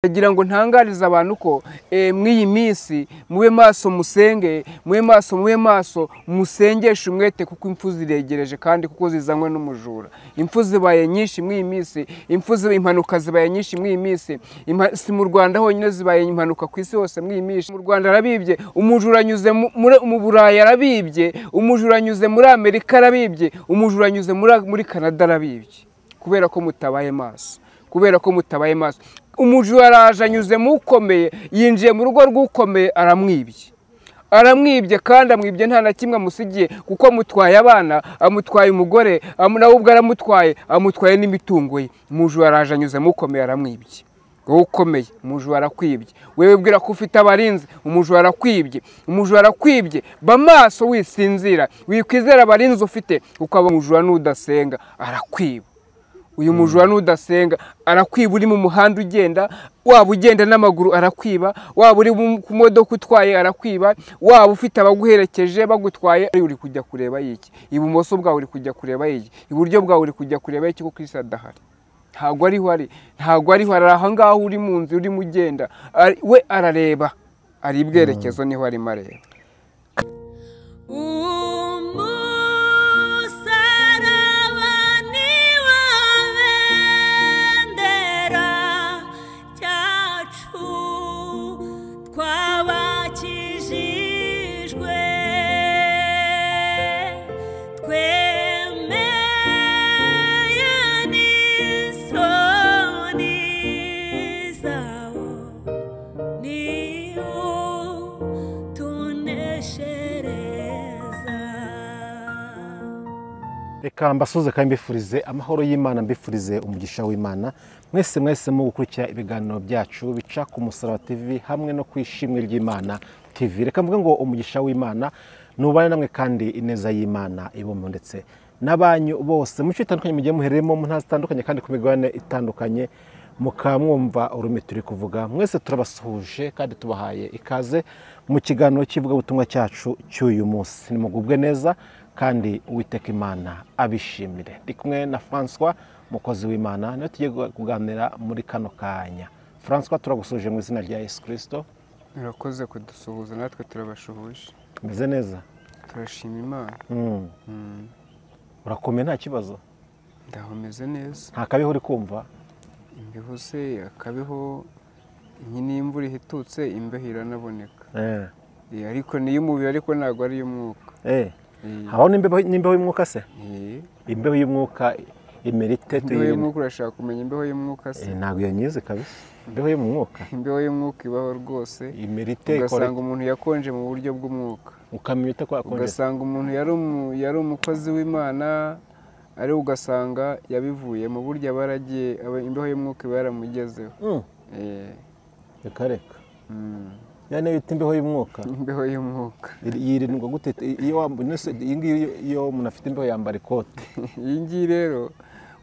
Ndagira ngo ntangarize abantu ko mw'iyi minsi mube maso musenge, mube maso musengeshe umwete kuko impfu ziregereje kandi kuko zizanywe n'umujura. Impfu zibaye nyinshi mw'iyi minsi, impanuka zibaye nyinshi mw'iyi minsi. Si mu Rwanda honyine zibaye impanuka ku isi hose mw'iyi minsi. Mu Rwanda arabibye, umujura anyuze mu Burayi arabibye, umujura anyuze muri Amerika arabibye, umujura anyuze muri Canada arabibye. Kubera ko mutabaye maso. Umujura araje anyuze mu ukomeye, yinjiye mu rugo rw'ukomeye aramwibye kandi amwibye nta na kimwe amusigiye kuko amutwaye abana, amutwaye umugore, nawe ubwo amutwaye n'imitungo ye. Umujura araje anyuze mu ukomeye aramwibye. Wowe ukomeye, umujura arakwibye. Wewe bwira ko ufite abarinzi, umujura arakwibye. Ba maso wisinzira, wikwizera abarinzi ufite kuko abo umujura n'udasenga arakwiba. Uyu mujura n'udasenga arakwiba, uri mu muhanda ugenda, waba ugenda n'amaguru arakwiba, waba uri ku modoka utwaye arakwiba, waba ufite abaguherekeje bagutwaye uri kujya kureba iki, ibumoso bwawe uri kujya kureba iki, iburyo bwawe uri kujya kureba iki, kuko Kristo adahari. Ntabwo ariho ari aha ngaho uri mu nzu urimo ugenda, we arareba, ari ibwerekezo niho arimo areba. Reka mbasuze kandi mbifurize amahoro y'Imana, mbifurize umugisha w'Imana. Mwese mu gukurikira ibiganiro byacu bica ku Musaraba TV hamwe no kwishimwe ry'Imana TV. Reka mvuge ngo umugisha w'Imana nubane namwe kandi ineza y'Imana ibomwe ndetse n'abanyu bose mu cyitandukanye mugiye muhereremo mu ntazi zitandukanye kandi ku migabane itandukanye mukamwumva urumi turi kuvuga. Mwese turabasuhuje kandi tubahaye ikaze mu kiganiro kivuga ubutumwa cyacu cy'uyu munsi. Nimugubwe neza kandi Uwiteka Imana abishimire. Ndi kumwe na François mukozi w'Imana, niyo tugiye kuganira muri kano kanya. François, turagusuje mu izina rya Yesu Kristo. Urakoze kudusuhuza, natwe turabashuhuje. Meze neza? Turashima Imana. Urakomeye nta kibazo? Ndaho meze neza. Nta kabeho uri kumva? Imbeho se, akabeho nyine imvura ihitutse imbeho iranaboneka. Ariko niyo umubiri ariko ntabwo ari iy'umwuka. Habaho n'imbeho y'umwuka se? Imbeho y'umwuka imerite imbeho y'umwuka, urashaka kumenya imbeho y'umwuka se? Ntabwo yanyize kabisa. Imbeho y'umwuka? Imbeho y'umwuka ibaho rwose. Imerite ugasanga umuntu yakonje mu buryo bw'umwuka. Ukamenya ute ko yakonje? Ugasanga umuntu yari umukozi w'Imana, ari ugasanga yabivuye mu buryo abaragiye, imbeho y'umwuka iba yaramugezeho. Reka. Yani bita imbeho y'umwuka? Imbeho y'umwuka. Yirindwa gute? Iyo umuntu afite imbeho yambara ikote. Iyi ngiyi rero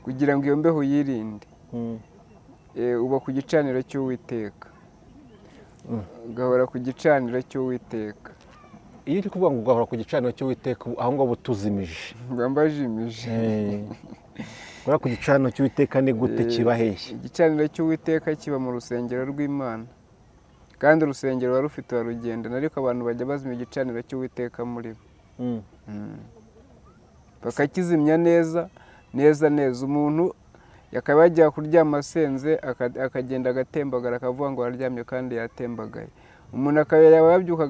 kugira ngo iyo mbeho yirinde, uba ku gicaniro cy'Uwiteka. Ugahora ku gicaniro cy'Uwiteka. Iyo uri kuvuga ngo ugahora ku gicaniro cy'Uwiteka, aho ngaho butuzimije. Mbambajimije. Ugahora ku gicaniro cy'Uwiteka ni gute kiba hehe? Igicaniro cy'Uwiteka kiba mu rusengero rw'Imana. Kandi urusengero wari ufite warugenda, ariko abantu bajya bazimya igicaniro cy'Uwiteka muri bo. Bakakizimya neza. Umuntu yakaba yajya kuryama asenze, akagenda agatembagara, akavuga ngo araryamye kandi yatembagaye. Umuntu akaba yabyuka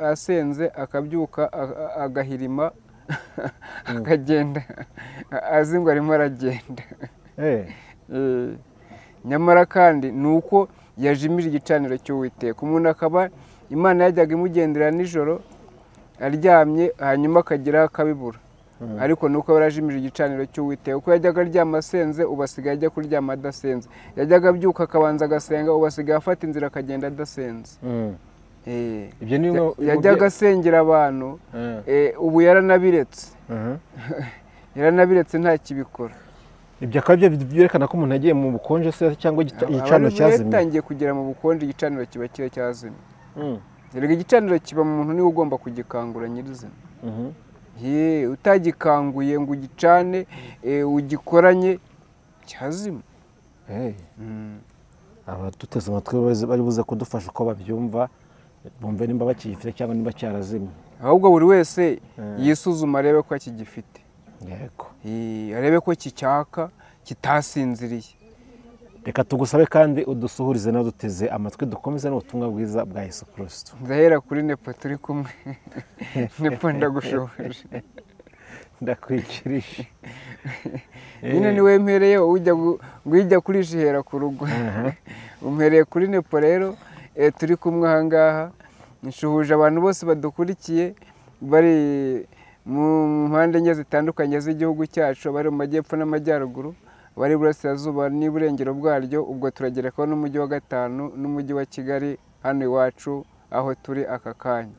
asenze, akabyuka agahirima, akagenda azi ngo arimo aragenda. Nyamara kandi ni uko yajimije igicaniro cy'Uwiteka. Umuntu akaba Imana yajyaga imugendera nijoro aryamye, hanyuma akagira akabibura. Ariko nuko yarajimije igicaniro cy'Uwiteka. Uko yajyaga aryama asenze, ubasigaye ajya kuryama adasenze. Yajyaga abyuka akabanza agasenga, ubasigaye afata inzira akagenda adasenze. Yajyaga asengera abantu, ubu yaranabiretse. Yaranabiretse nta kibikora. Ibyo akaba byerekana ko umuntu yagiye mu bukonje se cyangwa igicaniro cyazimye? Yatangiye kugera mu bukonje, igicaniro kiba cyazimye. Rero igicaniro kiba mu muntu niwe ugomba kugikangura nyirizina. Utagikanguye ngo ugicane ugikoranye cyazima. abaduteze amatwi bari buze kudufasha uko babyumva, bumve nimba bakigifite cyangwa nimba cyarazimye. ahubwo buri wese yisuzuma arebe ko akigifite, Yego. arebe ko kicyaka kitasinziriye. Reka tugusabe kandi udusuhurize n'aduteze amatwi, dukomeze n'ubutumwa bwiza bwa Yesu Kristo. Ndahera kuri Nepo turi kumwe. Nepo ndagushoboje. Ndakwikirije. Nyine niwe mpereye ujya kurisha ihera ku rugo. Umpereye kuri Nepo rero turi kumwe aha ngaha. Nshuhuje abantu bose badukurikiye bari mu mpande enye zitandukanye z'igihugu cyacu, bari mu majyepfo n'amajyaruguru, bari iburasirazuba n'iburengero bwaryo. Ubwo turagerekaho n'umujyi wa Gatanu n'umujyi wa Kigali hano iwacu aho turi aka kanya.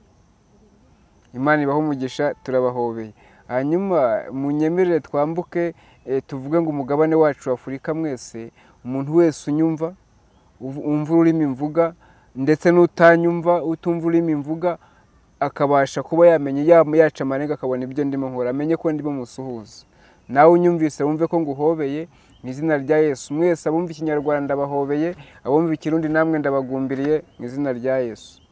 Imana ibahe umugisha, turabahobeye. Hanyuma munyemerere twambuke tuvuge ngo umugabane wacu wa Afurika mwese, umuntu wese unyumva, umva ururimi mvuga, ndetse n'utanyumva utumva ururimi mvuga, akabasha kuba yamenye yaca amarenga akabona ibyo ndimo nkora, amenye ko ndimo musuhuza. Nawe unyumvise wumve ko nguhobeye mu izina rya Yesu. Mwese abumva Ikinyarwanda ndabahobeye, abumva Ikirundi namwe ndabagumbiriye mu izina rya Yesu.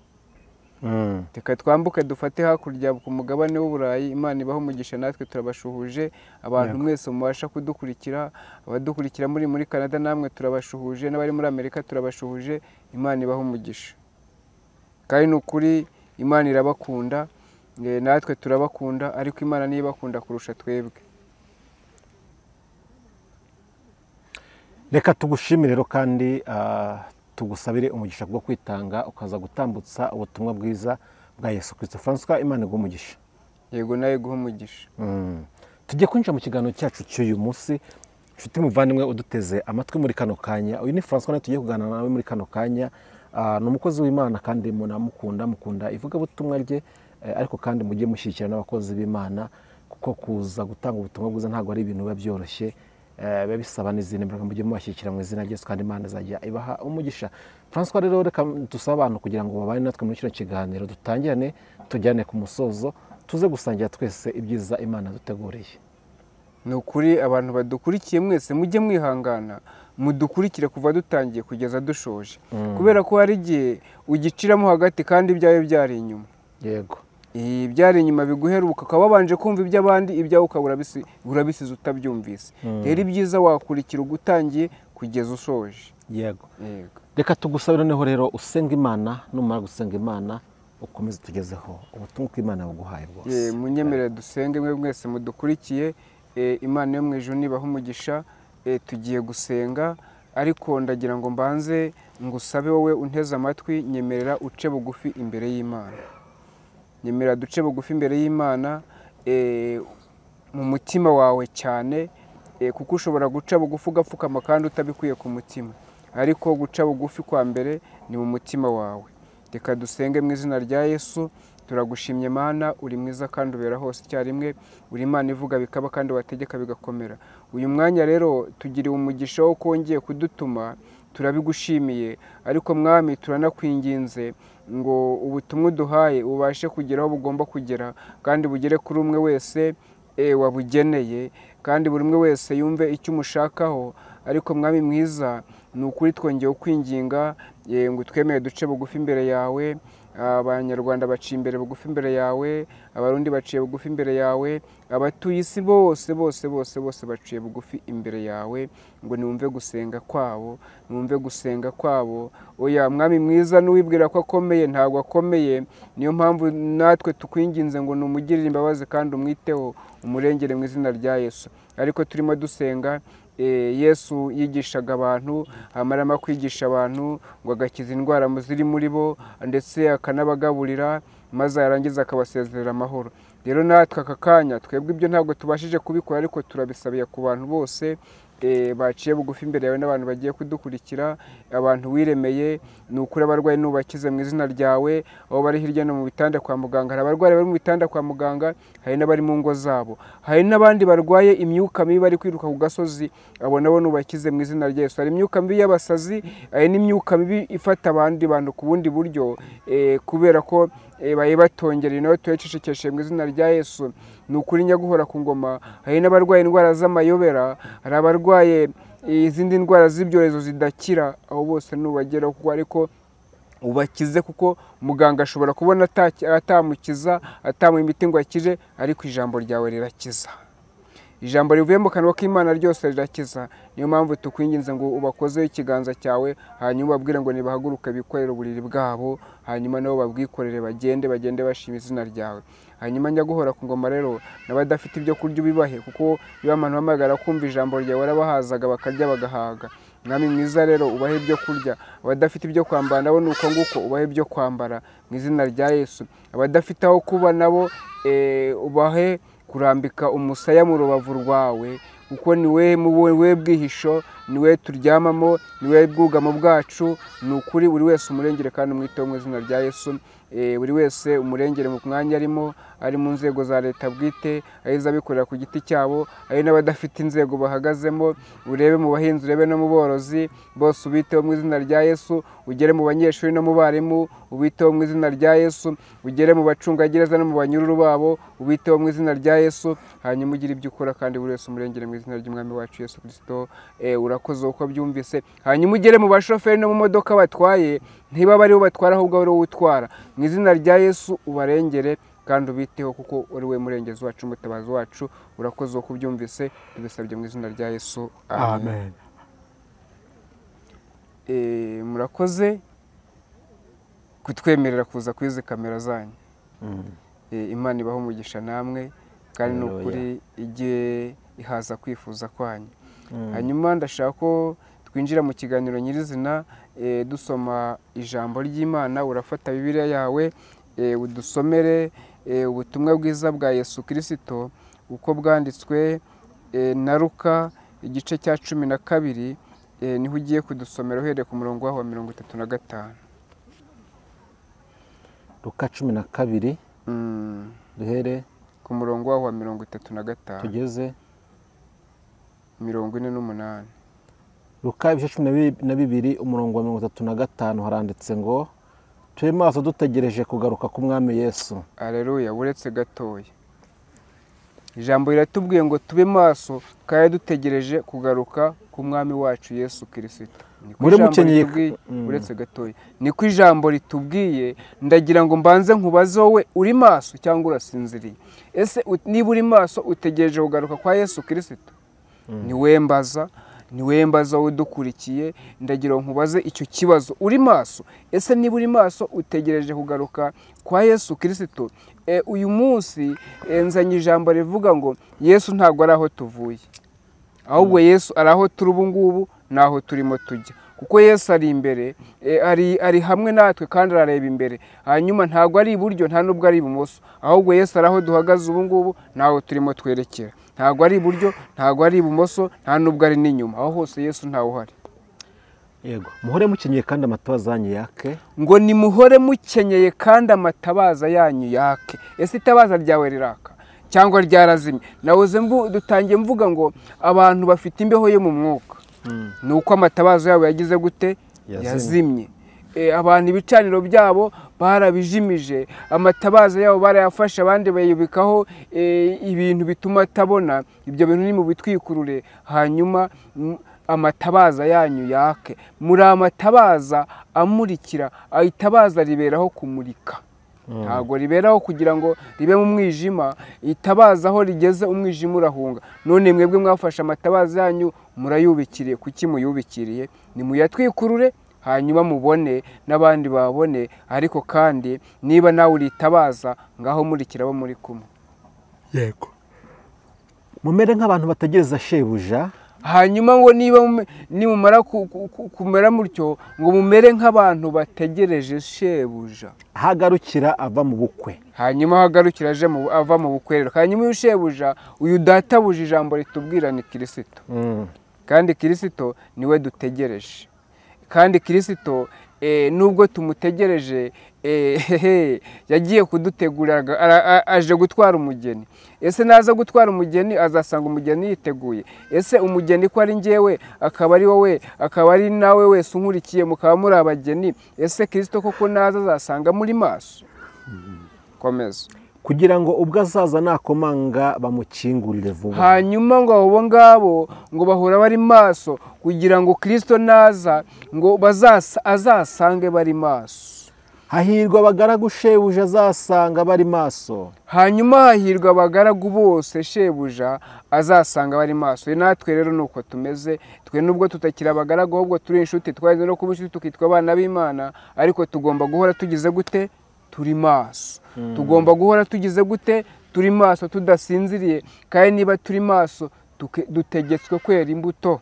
Reka twambuke dufate hakurya ku mugabane w'Uburayi. Imana ibahe umugisha, natwe turabashuhuje. Abantu mwese mubasha kudukurikira, abadukurikira muri Canada namwe turabashuhuje, n'abari muri Amerika turabashuhuje. Imana ibahe umugisha. Kandi ni ukuri Imana irabakunda, natwe turabakunda, ariko Imana niyo ibakunda kurusha twebwe. Reka tugushimire rero kandi tugusabire umugisha bwo kwitanga ukaza gutambutsa ubutumwa bwiza bwa Yesu Kristo. François, Imana iguhe umugisha. Yego, nawe iguhe umugisha. Tugiye kwinjira mu kiganiro cyacu cy'uyu munsi. Nshuti muvandimwe uduteze amatwi muri kano kanya, uyu ni François, nawe tugiye kuganira nawe muri kano kanya. Ni umukozi w'Imana kandi mukunda ivugabutumwa rye, ariko kandi mujye mushyigikira n'abakozi b'Imana, kuko kuza gutanga ubutumwa bwiza ntabwo ari ibintu biba byoroshye, biba bisaba n'izindi mbaraga. Mujye mubashyigikira mu izina rya Yesu kandi Imana izajya ibaha umugisha. François, rero reka dusabe abantu kugira ngo babane natwe muri kino kiganiro, dutangirane tujyane ku musozo, tuze gusangira twese ibyiza Imana duteguriye. Ni ukuri abantu badukurikiye mwese mujye mwihangana, mudukurikire kuva dutangiye kugeza dushoje, kubera ko hari igihe ugiciramo hagati kandi ibyawe byari inyuma. Yego. Byari inyuma biguheruka, ukaba wabanje kumva iby'abandi, ibyawe ukaba urabisize utabyumvise. Rero ibyiza wakurikira ugutangiye kugeza ushoje. Yego. Reka tugusabire noneho rero usenga Imana, numara gusenga Imana ukomeze tugezeho ubutumwa bw'Imana buguhaye bwose. Munyemerere dusenge mwese mudukurikiye. Imana yo mu ijuru nibaha umugisha. Tugiye gusenga, ariko ndagira ngo mbanze ngusabe wowe unteze amatwi, nyemerera uce bugufi imbere y'Imana. Nyemerera duce bugufi imbere y'Imana mu mutima wawe cyane, kuko ushobora guca bugufi ugapfukama kandi utabikuye ku mutima, ariko guca bugufi kwa mbere ni mu mutima wawe. Reka dusenge mu izina rya Yesu. Turagushimye Mana, uri mwiza kandi ubera hose icyarimwe, uri Imana ivuga bikaba kandi wategeka bigakomera. Uyu mwanya rero tugiriwe umugisha wo kongeye kudutuma, turabigushimiye, ariko Mwami turanakwinginze ngo ubutumwa uduhaye ubashe kugera aho bugomba kugera, kandi bugere kuri umwe wese wabugeneye, kandi buri umwe wese yumve icyo umushakaho. Ariko Mwami mwiza, ni ukuri twongeye kwinginga ngo twemere duce bugufi imbere yawe. Abanyarwanda baciye imbere bugufi imbere yawe, Abarundi baciye bugufi imbere yawe, abatuye isi bose baciye bugufi imbere yawe, ngo niwumve gusenga kwabo, niwumve gusenga kwabo. Oya Mwami mwiza, n'uwibwira ko akomeye ntabwo akomeye. Niyo mpamvu natwe tukwinginze ngo numugirire imbabazi kandi umwiteho, umurengere mu izina rya Yesu. Ariko turimo dusenga, Yesu yigishaga abantu, amarama kwigisha abantu ngo agakiza indwara ziri muri bo, ndetse akanabagaburira, maze yarangiza akabasezerera amahoro. Rero natwe aka kanya twebwe ibyo ntabwo tubashije kubikora, ariko turabisabiye ku bantu bose baciye bugufi imbere yawe, n'abantu bagiye kudukurikira, abantu wiremeye. Ni ukuri abarwayi nubakize mu izina ryawe, aho bari hirya no mu bitanda kwa muganga. Hari abarwayi bari mu bitanda kwa muganga, hari n'abari mu ngo zabo, hari n'abandi barwaye imyuka mibi bari kwiruka ku gasozi, abo nabo nubakize mu izina rya Yesu. Hari imyuka mibi y'abasazi, hari n'imyuka mibi ifata abandi bantu ku bundi buryo, kubera ko baye batongereye, nawe tuyacecekeshe mu izina rya Yesu. Ni ukuri nyaguhora ku ngoma. Hari n'abarwaye indwara z'amayobera, hari abarwaye izindi ndwara z'ibyorezo zidakira, abo bose nubageraho kuko ariko ubakize, kuko muganga ashobora kubona atamukiza, atamuha imiti ngo akire, ariko ijambo ryawe rirakiza. Ijambo rivuye mu kanwa k'Imana ryose rirakiza. Niyo mpamvu tukwinginze ngo ubakozeho ikiganza cyawe, hanyuma ubabwire ngo nibahaguruke bikorere uburiri bwabo, hanyuma nabo babwikorere bagende bashima izina ryawe. Hanyuma njya guhora ku ngoma rero, n'abadafite ibyo kurya ubibahe, kuko iyo abantu bamagara kumva ijambo ryawe warabahazaga bakarya bagahaga. Mwami mwiza rero ubahe ibyo kurya, abadafite ibyo kwambara nabo nuko nguko ubahe ibyo kwambara mu izina rya Yesu. Abadafite aho kuba nabo ubahe kurambika umusaya mu rubavu rwawe, kuko niwe bwihisho, niwe turyamamo, niwe bwugamo bwacu. Ni ukuri buri wese umurengere kandi umwiteho mu izina rya Yesu. Buri wese umurengere mu mwanya arimo, ari mu nzego za leta bwite, ari iz'abikorera ku giti cyabo, ari n'abadafite inzego bahagazemo. Urebe mu bahinzi, urebe no mu borozi, bose ubiteho mu izina rya Yesu. Ugere mu banyeshuri no mu barimu, ubiteho mu izina rya Yesu. Ugere mu bacungagereza no mu banyururu babo, ubiteho mu izina rya Yesu. Hanyuma ugire ibyo ukora kandi buri wese umurengere mu izina ry'Umwami wacu Yesu Kristo. Urakoze uko byumvise. Hanyuma ugere mu bashoferi no mu modoka batwaye, ntibaba aribo batwara ahubwo ari wowe utwara. Mu izina rya Yesu ubarengere kandi ubiteho, kuko uri we murengezi wacu, umutabazi wacu. Urakoze uko byumvise, tubisabye mu izina rya Yesu, amen. Murakoze kutwemerera kuza kuri izi kamera zanyu. Imana ibaho umugisha namwe, kandi ni ukuri ijye ihaza kwifuza kwanyu. Hanyuma ndashaka ko twinjira mu kiganiro nyirizina, dusoma ijambo ry'Imana. Urafata Bibiliya yawe, udusomere ubutumwa bwiza bwa Yesu Kristo uko bwanditswe na Luka igice cya 12, niho ugiye kudusomera uhereye ku murongo wa 35. Luka 12 duhere ku murongo wa 35 tugeze 48. Luka ibice 12 umurongo wa 35 haranditse ngo tube maso dutegereje kugaruka k'Umwami Yesu. Aleluya. Uretse gatoya, ijambo riratubwiye ngo tube maso kandi dutegereje kugaruka k'Umwami wacu Yesu Kristo. Muri mukenyeye uretse gatoya, niko ijambo ritubwiye. Ndagira ngo mbanze nkubaze wowe, uri maso cyangwa urasinziriye? Ese niba uri maso utegereje kugaruka kwa Yesu Kristo? Niwe mbaza wowe dukurikiye. Ndagira ngo nkubaze icyo kibazo, uri maso? Ese niba uri maso utegereje kugaruka kwa Yesu Kristo? Uyu munsi nzanye ijambo rivuga ngo Yesu ntabwo ari aho tuvuye, ahubwo Yesu ari aho turi ubu ngubu, naho turimo tujya. Kuko Yesu ari imbere, ari hamwe natwe kandi arareba imbere. Hanyuma ntabwo ari iburyo, nta nubwo ari ibumoso, ahubwo Yesu ari aho duhagaze ubu ngubu, naho turimo twerekera. Ntabwo ari iburyo, ntabwo ari ibumoso, nta nubwo ari n'inyuma, aho hose Yesu ntawe uhari. Yego, muhore mukenyeye kandi amatabaza yanyu yake. Ngo ni muhore mukenyeye kandi amatabaza yanyu yake. Ese itabaza ryawe riraka cyangwa ryarazimye? Nahoze dutangiye mvuga ngo abantu bafite imbeho yo mu mwuka, nuko amatabaza yabo yagize gute? Yazimye. Abantu ibicaniro byabo barabijimije, amatabaza yabo barayafashe, abandi bayibikaho ibintu bituma atabona. Ibyo bintu ni mu bitwikurure, hanyuma amatabaza yanyu yake. Muri amatabaza amurikira, itabaza riberaho kumurika, ntabwo riberaho kugira ngo ribe mu mwijima. Itabaza aho rigeze umwijima urahunga. None mwebwe mwafashe amatabaza yanyu murayubikiriye. Kuki muyubikiriye? Ni muyatwikurure, hanyuma mubone n'abandi babone. Ariko kandi niba nawe uritabaza, ngaho murikira abo muri kumwe. Yego, mumere nk'abantu bategereza shebuja. Hanyuma ngo nimumara kumera mutyo, ngo mumere nk'abantu bategereje shebuja. Hagarukira ava mu bukwe. Hanyuma hagarukira ava mu bukwe rero. Hanyuma uyu shebuja, uyu databuja, ijambo ritubwira ni Kristo. Kandi Kristo niwe dutegereje. Kandi Kristo nubwo tumutegereje, yagiye kudutegurira, aje gutwara umugeni. Ese naza gutwara umugeni azasanga umugeni yiteguye? Ese umugeni ko ari njyewe, akaba ari wowe, akaba ari nawe wese unkurikiye, mukaba muri abageni, ese Kristo koko naza azasanga muri maso? Komeza. kugira ngo ubwo azaza nakomanga bamukingurire vuba. hanyuma ngo abo ngabo ngo bahora bari maso kugira ngo Kristo naza ngo azasange bari maso. hahirwa abagaragu shebuja azasanga bari maso. hanyuma hahirwa abagaragu bose shebuja azasanga bari maso. natwe rero nuko tumeze, twe nubwo tutakira abagaragu ahubwo turi inshuti, twaje no kuba inshuti tukitwa abana b'Imana, ariko tugomba guhora tugize gute? Turi maso. Tugomba guhora tugize gute? Turi maso tudasinziriye, kandi niba turi maso dutegetswe kwera imbuto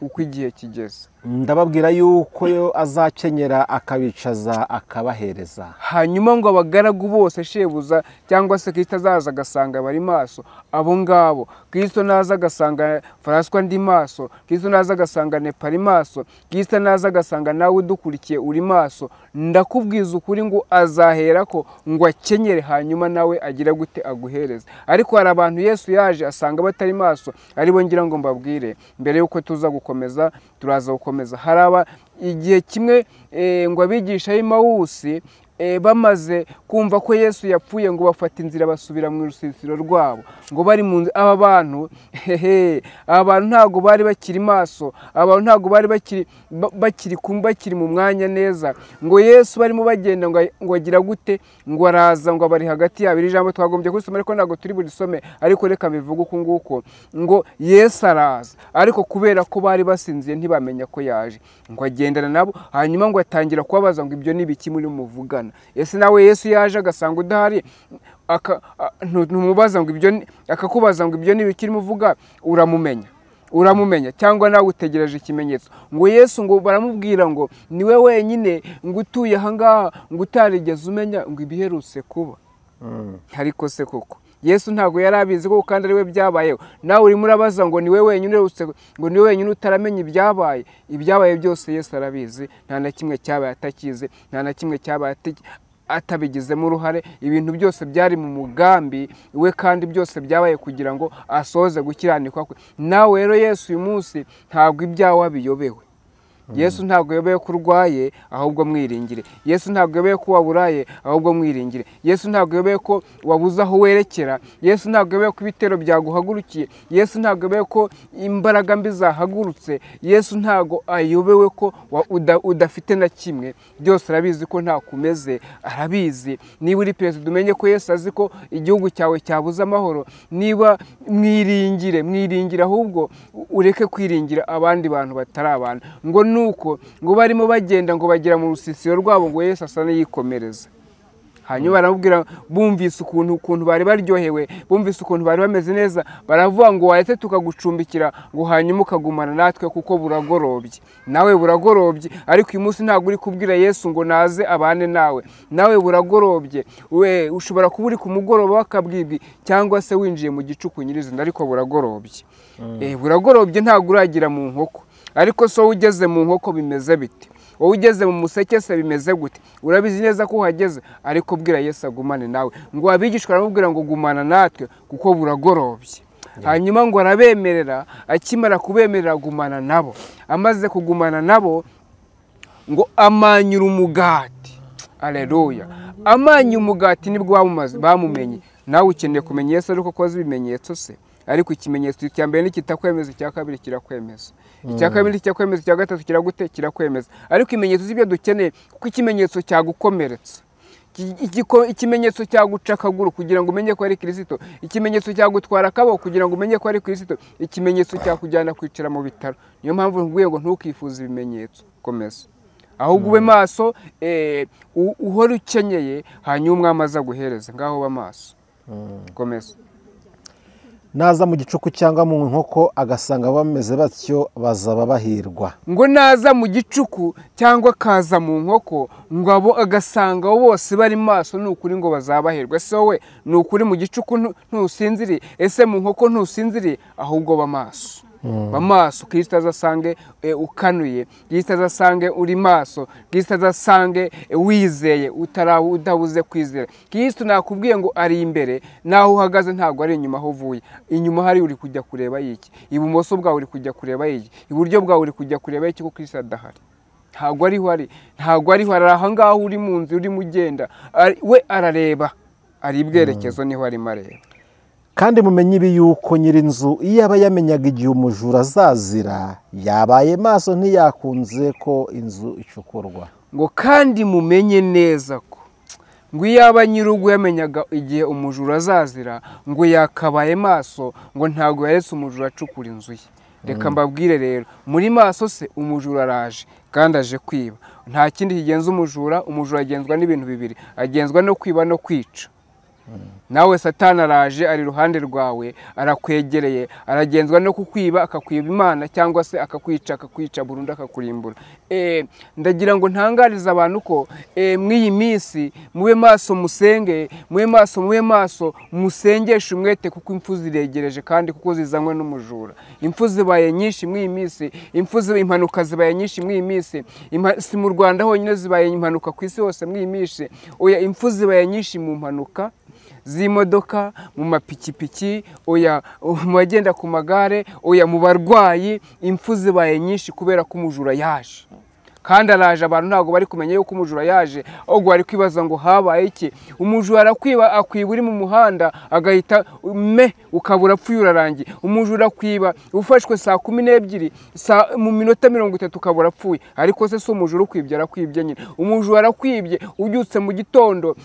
uko igihe kigeze. ndababwira yuko yo azakenyera akabicaza akabahereza. hanyuma ngo abagaragu bose shebuza cyangwa se Kristo azaza agasanga bari maso, abo ngabo Kristo naza agasanga François ndi maso, Kristo naza agasanga Nepali maso, Kristo naza agasanga nawe udukurikiye uri maso, ndakubwiza ukuri ngo azahera ko ngo akenyere hanyuma nawe agira gute? Aguhereze. ariko hari abantu Yesu yaje asanga batari maso, ari bo ngira ngo mbabwire mbere yuko tuza gukomeza, turaza gukomeza. haraba igihe kimwe ngo abigisha b'Emawusi bamaze kumva ko Yesu yapfuye ngo bafata inzira basubira mu rusisiro rwabo, ngo bari mu nzira. aba bantu ntago bari bakiri maso, abantu ntago bari bakiri mu mwanya neza, ngo Yesu barimo bagenda ngo agira gute? ngo araza ngo abari hagati yabo. iri jambo twagombye kurisoma ariko ntago turi burisome, ariko reka bivuga uko nguko, ngo Yesu araza, ariko kubera ko bari basinziye ntibamenya ko yaje, ngo agendana nabo, hanyuma ngo atangira kubabaza ngo ibyo nibiki muri muvugana? ese nawe Yesu yaje agasanga udahari ntumubaza ngo ibyo, akakubaza ngo ibyo nibikiri muvuga, uramumenya cyangwa nawe utegereje ikimenyetso? ngo Yesu ngo baramubwira ngo niwe wenyine ngo utuye aha ngaha ngo utarigeze umenya ngo ibiherutse kuba. ariko se koko Yesu ntago yari abizi ko kandi ari we byabayeho? nawe urimo urabaza ngo niwe wenyine ngo niwe wenyine utaramenya ibyabaye byose Yesu arabizi, nta na kimwe cyabaye atakize, nta na kimwe cyabaye atabigizemo uruhare. ibintu byose byari mu mugambi we, kandi byose byabaye kugira ngo asohoze gukiranikwa kwe. nawe rero Yesu uyu munsi ntabwo ibyawe abiyobewe. Yesu ntabwo yobeye ko urwaye, ahubwo mwiringire. Yesu ntabwo yobeye ko waburaye, ahubwo mwiringire. Yesu ntabwo yobeye ko wabuze aho werekera. Yesu ntabwo yobeye ko ibitero byaguhagurukiye. Yesu ntabwo yobeye ko imbaraga mbi zahagurutse. Yesu ntabwo ayobewe ko udafite na kimwe. byose arabizi ko nta kumeze, arabizi. niba uri perezida umenye ko Yesu azi ko igihugu cyawe cyabuze amahoro. niba mwiringire ahubwo ureke kwiringira abandi bantu batari abantu. ngo nuko ngo barimo bagenda ngo bagera mu rusisiro rwabo ngo Yesu asa n'iyikomereza. hanyuma baramubwira, bumvise ukuntu bari baryohewe, bumvise ukuntu bari bameze neza, baravuga ngo wahise tukagucumbikira ngo hanyuma ukagumana natwe kuko buragorobye. nawe buragorobye, ariko uyu munsi ntabwo uri kubwira Yesu ngo naze abane nawe. nawe buragorobye, we ushobora kuba uri ku mugoroba w'akabwibwi cyangwa se winjiye mu gicuku nyirizina, ariko buragorobye. buragorobye ntabwo uragira mu nkoko. ariko so ugeze mu nkoko bimeze bite? wowe ugeze mu museke se bimeze gute? urabizi neza ko uhageze, ariko bwira Yesu agumane nawe. ngo abigishwa baramubwira ngo gumana natwe kuko buragorobye. hanyuma ngo arabemerera, akimara kubemerera gumana nabo. amaze kugumana nabo ngo amanyura umugati. Aleluya. amanya umugati nibwo bamumenye. nawe ukeneye kumenya Yesu ariko koze ibimenyetso se? ariko ikimenyetso cya mbere nikitakwemeza, icya kabiri kirakwemeza, icya kabiri kirakwemeza, icya gatatu kiragute kirakwemeza. ariko ikimenyetso z'ibyo dukeneye, kuko ikimenyetso cyagukomeretsa, ikimenyetso cyaguca akaguru kugira ngo umenye ko ari Kristo, ikimenyetso cyagutwara akaboko kugira ngo umenye ko ari Kristo, ikimenyetso cyakujyana kwicara mu bitaro. niyo mpamvu nkubwiye ngo ntukifuze ibimenyetso, komeza ahubwo ube maso, uhora ukenyeye, hanyuma umwami aza guhereza. ngaho ba maso, komeza. naza mu gicuku cyangwa mu nkoko agasanga bameze batyo bazaba bahirwa. ngo naza mu gicuku cyangwa akaza mu nkoko ngo agasanga bose bari maso, ni ukuri ngo bazaba bahirwa. ese wowe ni ukuri mu gicuku ntusinziriye? ese mu nkoko ntusinziriye? ahubwo ba maso. bamaso. Kristo azasange ukanuye, Kristo azasange uri maso, Kristo azasange wizeye udabuze kwizera. Kristo nakubwiye ngo ari imbere, naho uhagaze ntago ari inyuma aho uvuye. Inyuma hari uri kujya kureba iki, ibumoso bwawe uri kujya kureba iki, iburyo bwawe uri kujya kureba iki, kuko Kristo adahari. Ntago ariho ari aha ngaho uri mu nzu urimo ugenda, we arareba. ari ibwerekezo niho arimo areba. kandi mumenye ibi yuko nyir'inzu iyo aba yamenyaga igihe umujura azazira yabaye maso ntiyakunze ko inzu icukurwa. Ngo kandi mumenye neza ko ngo iyo aba nyir'urugo yamenyaga igihe umujura azazira ngo yakabaye maso ngo ntabwo yaretse umujura acukura inzu ye. Reka mbabwire rero, muri maso se umujura araje kandi aje kwiba. Nta kindi kigenza umujura, umujura agenzwa n'ibintu bibiri, agenzwa no kwiba no kwica. Nawe Satani araje ari iruhande rwawe, arakwegereye, aragenzwa no kukwiba, akakwiba Imana cyangwa se akakwica burundu akakurimbura. Ndagira ngo ntangarize abantu ko mw'iyi minsi mube maso musenge, mube maso musengeshe umwete kuko impfu ziregereje kandi kuko zizanywe n'umujura. Impfu zibaye nyinshi mw'iyi minsi, impanuka zibaye nyinshi mw'iyi minsi, si mu Rwanda honyine zibaye impanuka ku isi hose mw'iyi minsi. Oya, impfu zibaye nyinshi mu mpanuka z'imodoka, mu mapikipiki, oya mu bagenda ku magare, oya mu barwayi. Impfu zibaye nyinshi kubera ko umujura yaje kandi araje. Abantu ntabwo bari kumenya yuko umujura yaje, ahubwo bari kwibaza ngo habaye iki. Umujura arakwiba, akwiba uri mu muhanda agahita ukabura apfuye urarangiye. Umujura akwiba ufashwe saa 12 mu minota 30 ukabura apfuye. Ariko se si umujura ukwibye, arakwibye nyine. Umujura arakwibye ubyutse mu gitondo,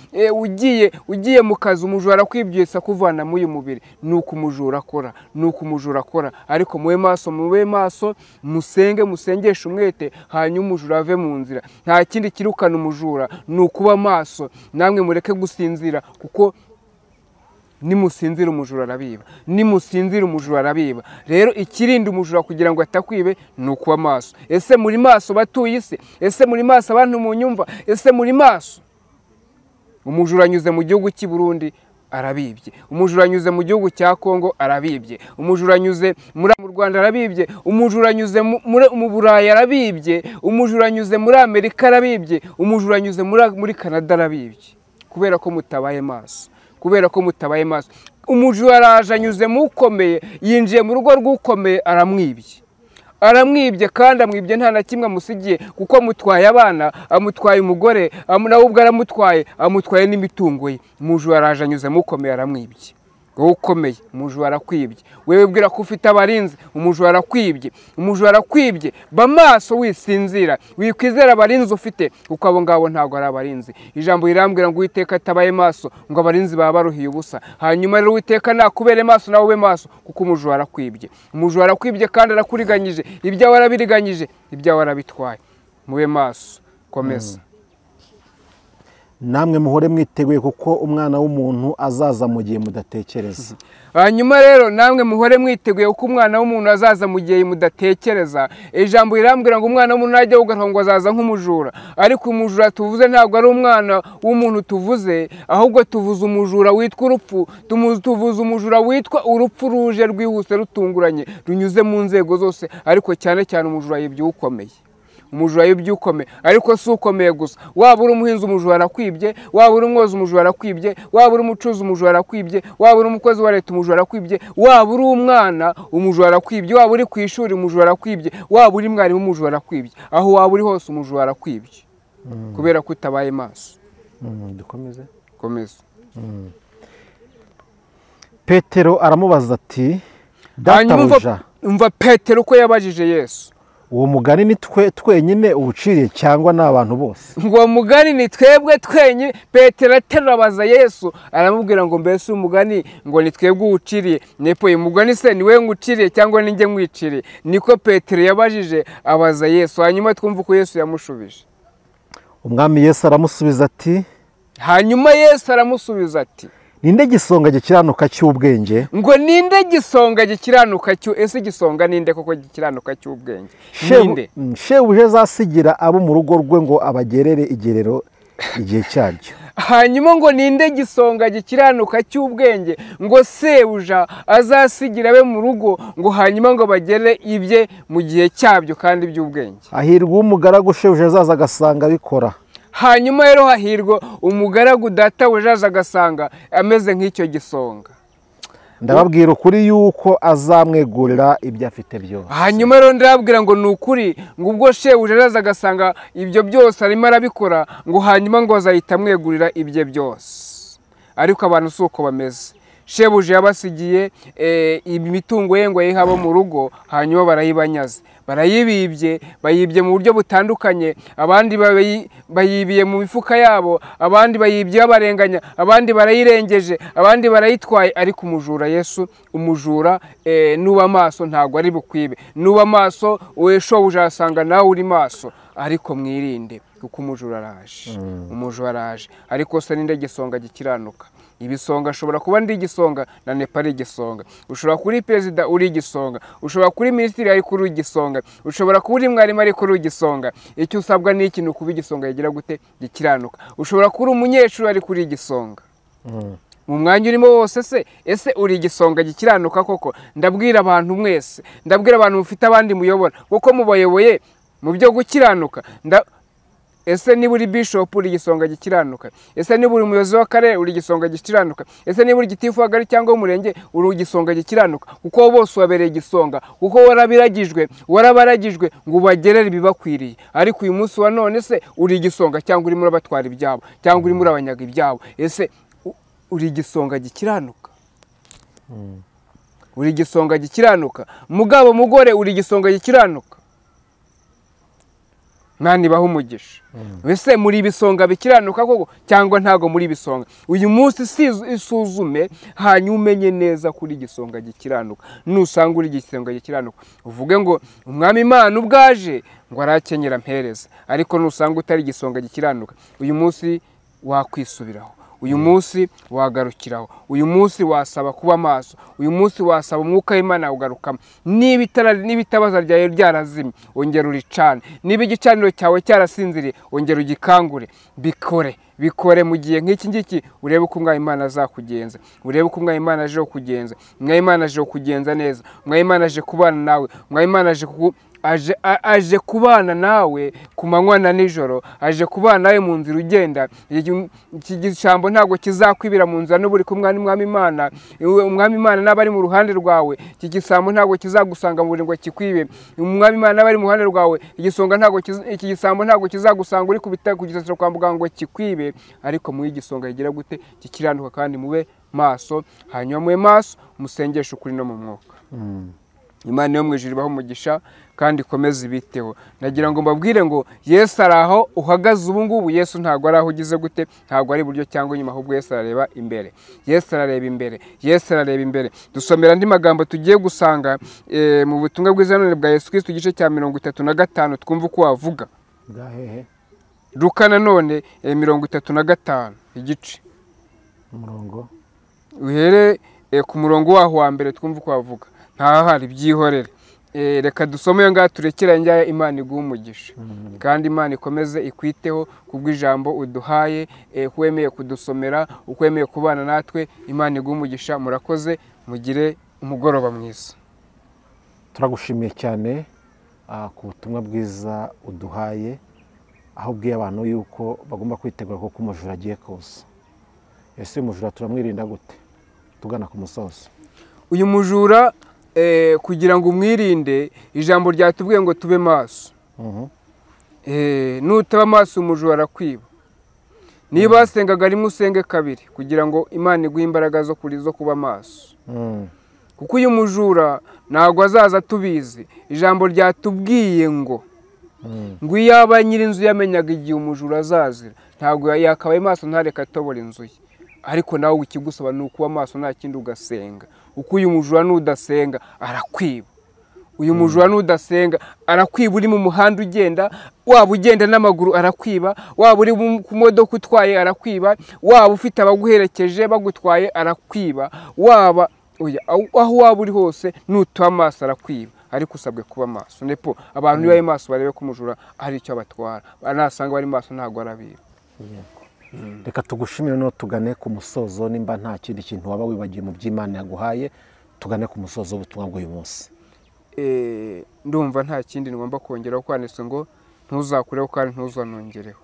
ugiye mu kazi, umujura arakwibye sa kuvana mu uyu mubiri. Nuko umujura akora, ariko mube maso musenge, musengeshe umwete, hanyuma ave mu nzira. Nta kindi kirukana umujura, ni ukuba maso. Namwe mureke gusinzira kuko nimusinzira umujura arabiba. Rero ikirinda umujura kugira ngo atakwibe ni ukuba maso. Ese muri maso batuye isi? Ese muri maso abantu mu nyumva? Ese muri maso? Umujura anyuze mu gihugu cy'i Burundi arabibye, umujura anyuze mu gihugu cya Kongo arabibye, umujura anyuze mu Rwanda arabibye, umujura anyuze mu Burayi arabibye, umujura anyuze muri Amerika arabibye, umujura anyuze muri Canada arabibye. Kubera ko mutabaye maso, umujura araje anyuze mu ukomeye, yinjiye mu rugo rw'ukomeye aramwibye kandi amwibye nta na kimwe amusigiye kuko amutwaye abana, amutwaye umugore, nawe ubwo amutwaye n'imitungo ye. Umujura araje anyuze mu ukomeye aramwibye. Wowe ukomeye, umujura arakwibye. Wewe bwira ko ufite abarinzi, umujura arakwibye. Ba maso wisinzira, wikwizera abarinzi ufite kuko abo ngabo ntabwo ari abarinzi. Ijambo rirambwira ngo Uwiteka atabaye maso ngo abarinzi baba baruhiye ubusa. Hanyuma rero Uwiteka nakubere maso nawe ube maso kuko umujura arakwibye kandi arakuriganyije. Ibyawe arabiriganyije, ibyawe arabitwaye. Mube maso, komeza. Namwe muhore mwiteguye kuko umwana w'umuntu azaza mu gihe mudatekereza. Hanyuma rero namwe muhore mwiteguye kuko umwana w'umuntu azaza mu gihe mudatekereza. Ijambo rirambwira ngo umwana w'umuntu najya ugaruka ngo azaza nk'umujura. Ariko umujura tuvuze ntabwo ari umwana w'umuntu tuvuze, ahubwo tuvuze umujura witwa urupfu. Tuvuze umujura witwa urupfu ruje rwihuse rutunguranye runyuze mu nzego zose, ariko cyane cyane umujura y'ibyukomeye. Umujura y'ibyukomeye, ariko si ukomeye gusa. Waba uri umuhinzi umujura arakwibye, waba uri umwozi umujura arakwibye, waba uri umucuruzi umujura arakwibye, waba uri umukozi wa leta umujura arakwibye, waba uri umwana umujura arakwibye, waba uri ku ishuri umujura arakwibye, waba uri mwarimu umujura arakwibye. Aho waba uri hose umujura arakwibye kubera ko utabaye maso. Komeza. Petero aramubaza ati, databuja. Umva Petero uko yabajije Yesu. Uwo mugani ni twenyine uwuciriye cyangwa n'abantu bose? Ngo uwo mugani ni twebwe twenyine. Petero aterabaza Yesu aramubwira ngo mbese umugani ngo ni twebwe uwuciriye? Nepo uyu mugani se ni we nguciriye cyangwa ni njye mwiciriye? Niko Petero yabajije abaza Yesu. Hanyuma twumva uko Yesu yamushubije. Umwami Yesu aramusubiza ati, ninde gisonga gikiranuka cy'ubwenge? Ngo ninde gisonga gikiranuka ese gisonga ninde koko gikiranuka cy'ubwenge? Ninde? Shebuja azasigira abo mu rugo rwe ngo abagerere igerero igihe cyaryo. Hanyuma ngo ninde gisonga gikiranuka cy'ubwenge? Ngo sebuja azasigira abe mu rugo ngo hanyuma ngo bagere ibye mu gihe cyabyo kandi by'ubwenge. Hahirwa umugaragu shebuja azaza agasanga bikora. Hanyuma rero hahirwa umugaragu databuja azaza agasanga ameze nk'icyo gisonga. Ndababwira ukuri yuko azamwegurira ibyo afite byose. Hanyuma rero ndababwira ngo ni ukuri ngo ubwo shebuja azaza agasanga ibyo byose arimo arabikora ngo hanyuma ngo azahita amwegurira ibye byose. ariko abantu si uko bameze. Shebuja yabasigiye imitungo ye ngo yihaba mu rugo, hanyuma barayibanyaze, barayibibye, bayibye mu buryo butandukanye. Abandi bayibiye mu mifuka yabo, abandi bayibye babarenganya, abandi barayirengeje, abandi barayitwaye. Ariko umujura Yesu, umujura nuba maso ntabwo ari bukwibe. Nuba maso shobuja asanga nawe uri maso, ariko mwirinde kuko umujura araje. Umujura araje, ariko se ninde gisonga gikiranuka? Ibisonga ashobora kuba ndi igisonga na nepa ari igisonga, ushobora kuri perezida uri igisonga, ushobora kuri minisitiri ariko uri igisonga, ushobora kuba uri mwarimu ariko uri igisonga. Icyo usabwa ni ikintu kuba igisonga yagira gute gikiranuka. Ushobora kuba umunyeshuri ariko uri igisonga. Mu mwanya urimo wose ese uri igisonga gikiranuka koko? Ndabwira abantu mwese, ndabwira abantu mufite abandi muyobora, kuko mubayoboye mu byo gukiranuka. Ese niba uri bishop uri igisonga gikiranuka? Ese niba uri umuyobozi w'akarere uri igisonga gikiranuka? Ese niba uri gitifu w'akagari cyangwa w'umurenge uri igisonga gikiranuka? Kuko bose wabereye igisonga, kuko warabaragijwe ngo ubagerere ibibakwiriye. Ariko uyu munsi wa none se uri igisonga cyangwa urimo urabatwara ibyabo, cyangwa urimo urabanyaga ibyabo? Ese uri igisonga gikiranuka? Uri igisonga gikiranuka? Mugabo mugore uri igisonga gikiranuka? Mwana ibaho umugisha. Wese muri ibisonga bikiranuka koko cyangwa ntago muri ibisonga? Uyu munsi isuzume, hanyuma umenye neza kuri igisonga gikiranuka. Nusanga uri igisonga gikiranuka, uvuge ngo umwami Imana ubwaje ngo arakenyera mpereza. Ariko nusanga utari igisonga gikiranuka, uyu munsi wakwisubiraho, uyu munsi wagarukiraho, uyu munsi wasaba kuba maso, uyu munsi wasaba umwuka w'Imana ugarukamo. Niba itabaza ryawe ryarazimye, ongera uricane. Niba igicaniro cyawe cyarasinziriye, ongera ugikangure. Bikore mu gihe nk'iki ngiki, urebe uko umwami Imana azakugenza, urebe uko umwami Imana aje kukugenza. Umwami Imana aje kukugenza neza, umwami Imana aje kubana nawe, umwami Imana aje kubana nawe ku manywa na nijoro, aje kubana nawe mu nzira ugenda. Iki gishambo ntabwo kizakwibira mu nzira n'uburi kumwe n'umwami Imana. Umwami Imana n'abari mu ruhande rwawe, iki gisambo ntabwo kizagusanga mu buri ngo kikwibe. Umwami Imana n'abari mu ruhande rwawe, iki gisambo ntabwo kizagusanga uri kubita ku gisasiro kwa muganga ngo kikwibe. Ariko mu igisonga yigira gute gikiranuka, kandi mube maso, hanyuma mube maso musengeshe ukuri no mu mwuka. Imana yo mu ijuru ibaho umugisha kandi ikomeze ibiteho. Nagira ngo mbabwire ngo Yesu ari aho uhagaze ubu ngubu. Yesu ntabwo ari aho ugize gute, ntabwo ari iburyo cyangwa inyuma, ahubwo Yesu arareba imbere. Yesu arareba imbere, Yesu arareba imbere. Dusomera andi magambo tugiye gusanga mu butumwa bwiza none bwa Yesu Kristo igice cya 35 twumva uko wavuga. Luka nanone 35 igice umurongo uhere ku murongo waho wa mbere twumva uko wavuga. Ntahari byihorere. Reka dusome yo ngaha turekeranye. Imana iguha umugisha kandi Imana ikomeze ikwiteho kubw'ijambo uduhaye, wemeye kudusomera, uko wemeye kubana natwe. Imana iguha umugisha. Murakoze, mugire umugoroba mwiza. Turagushimiye cyane ku butumwa bwiza uduhaye, aho ubwiye abantu yuko bagomba kwitegura kuko umujura agiye kuza. Ese umujura turamwirinda gute tugana ku musozo? Uyu mujura kugira ngo umwirinde, ijambo ryatubwiye ngo tube maso. Nutaba maso umujura arakwiba. Niba wasengaga rimwe usenge kabiri kugira ngo Imana iguhe imbaraga zo kuba maso. Kuko uyu mujura ntabwo azaza tubizi. Ijambo ryatubwiye ngo iyo aba nyir'inzu yamenyaga igihe umujura azazira, ntabwo yakabaye maso ntareka atobora inzu ye. Ariko nawe ikigusaba ni ukuba maso, nta kindi ugasenga. Uko uyu mujura nudasenga arakwiba. Uyu mujura nudasenga arakwiba. Uri mu muhanda ugenda, waba ugenda n'amaguru arakwiba, waba uri ku modoka utwaye arakwiba, waba ufite abaguherekeje bagutwaye arakwiba, waba aho waba uri hose nutuba maso arakwiba. Ariko usabwe kuba maso. Nepo abantu nibaye maso barebe ko umujura ari icyo abatwara. Nasanga bari maso ntabwo arabiba. Reka tugushimire no tugane ku musozo. Nimba nta kindi kintu waba wibagiye mu by'Imana yaguhaye, tugane ku musozo w'ubutumwa bw'uyu munsi. Ndumva nta kindi ngomba kongeraho, kwanditse ngo ntuzakureho kandi ntuzanongereho.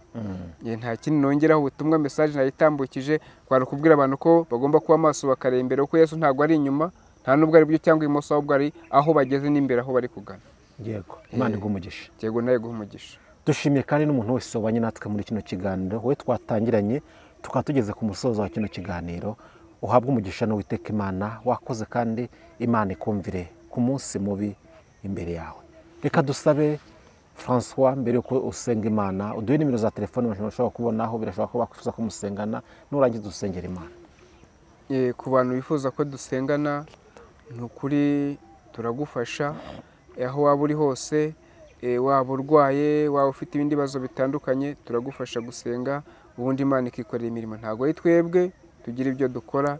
Nta kindi nongeraho. Ubutumwa message nayitambukije kwara kubwira abantu ko bagomba kuba maso bakareba imbere, kuko Yesu ntabwo ari inyuma, nta nubwo ari buryo cyangwa ibumoso, ahubwo ari aho bageze n'imbere aho bari kugana. Yego, Imana iguha umugisha. Yego, nawe iguha umugisha. Dushimiye kandi n'umuntu wese wabanye natwe muri kino kiganiro. Wowe twatangiranye tukaba tugeze ku musozo wa kino kiganiro. Uhabwe umugisha n'Uwiteka Imana, wakoze kandi Imana ikumvire ku munsi mubi imbere yawe. Reka dusabe François, mbere yuko usenga Imana, uduhe nimero za telefone abantu bashobora kubonaho, birashobora ko bakwifuza ko musengana, nurangiza dusengera Imana. Ku bantu bifuza ko dusengana, ni ukuri turagufasha aho waba uri hose, waba urwaye, waba ufite ibindi bibazo bitandukanye, turagufasha gusenga, ubundi Imana ikikorera imirimo. Ntabwo ari twebwe tugira ibyo dukora,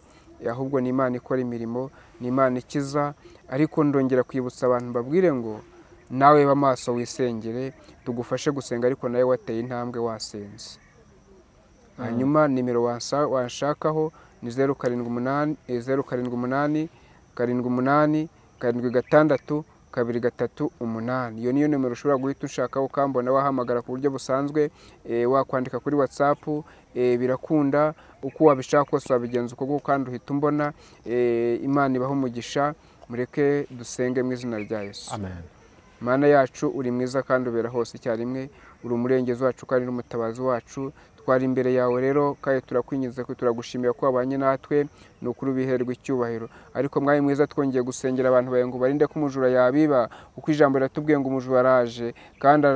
ahubwo ni Imana ikora imirimo, ni Imana ikiza. Ariko ndongera kwibutsa abantu mbabwire ngo nawe b'amaso wisengere, tugufashe gusenga, ariko nawe wateye intambwe wasenze. Hanyuma nimero wanshakaho ni 078 78 76 238. Iyo niyo nimero ushobora guhita ushakaho ukambona, wahamagara ku buryo busanzwe, wakwandika kuri WhatsApp, birakunda. Uko wabishaka kose wabigenza uko kandi uhita umbona. Imana ibaho umugisha, mureke dusenge mu izina rya Yesu. Amen. Mana yacu, uri mwiza kandi ubera hose icyarimwe, uri umurengezi wacu kandi n'umutabazi wacu. Twari imbere yawe rero kandi turakwinginze ko turagushimira ko wabanye natwe, ni ukuri ubiherwa icyubahiro. Ariko mwari mwiza, twongeye gusengera abantu bawe ngo barinde ko umujura yabiba, kuko ijambo riratubwiye ngo umujura araje kandi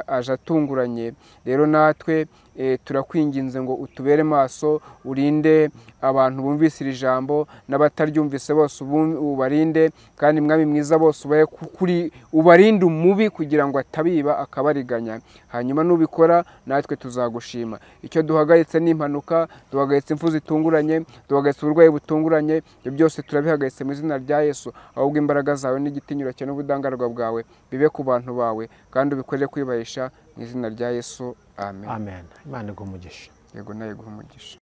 aje atunguranye. Rero natwe turakwinginze ngo utubere maso, urinde abantu bumvise iri jambo n'abataryumvise bose ubarinde, kandi mwami mwiza bose ubarinde umubi kugira ngo atabiba akabariganya. Hanyuma nubikora natwe tuzagushima. Icyo duhagaritse ni impanuka, duhagaritse impfu zitunguranye, duhagaritse uburwayi butunguranye, ibyo byose turabihagaritse mu izina rya Yesu. Ahubwo imbaraga zawe n'igitinyiro cyawe n'ubudangarwa bwawe bibe ku bantu bawe, kandi ubikorere kwibahisha mu izina rya Yesu. Amen. Amen. Imana iguhe umugisha. Yego, nawe iguhe umugisha.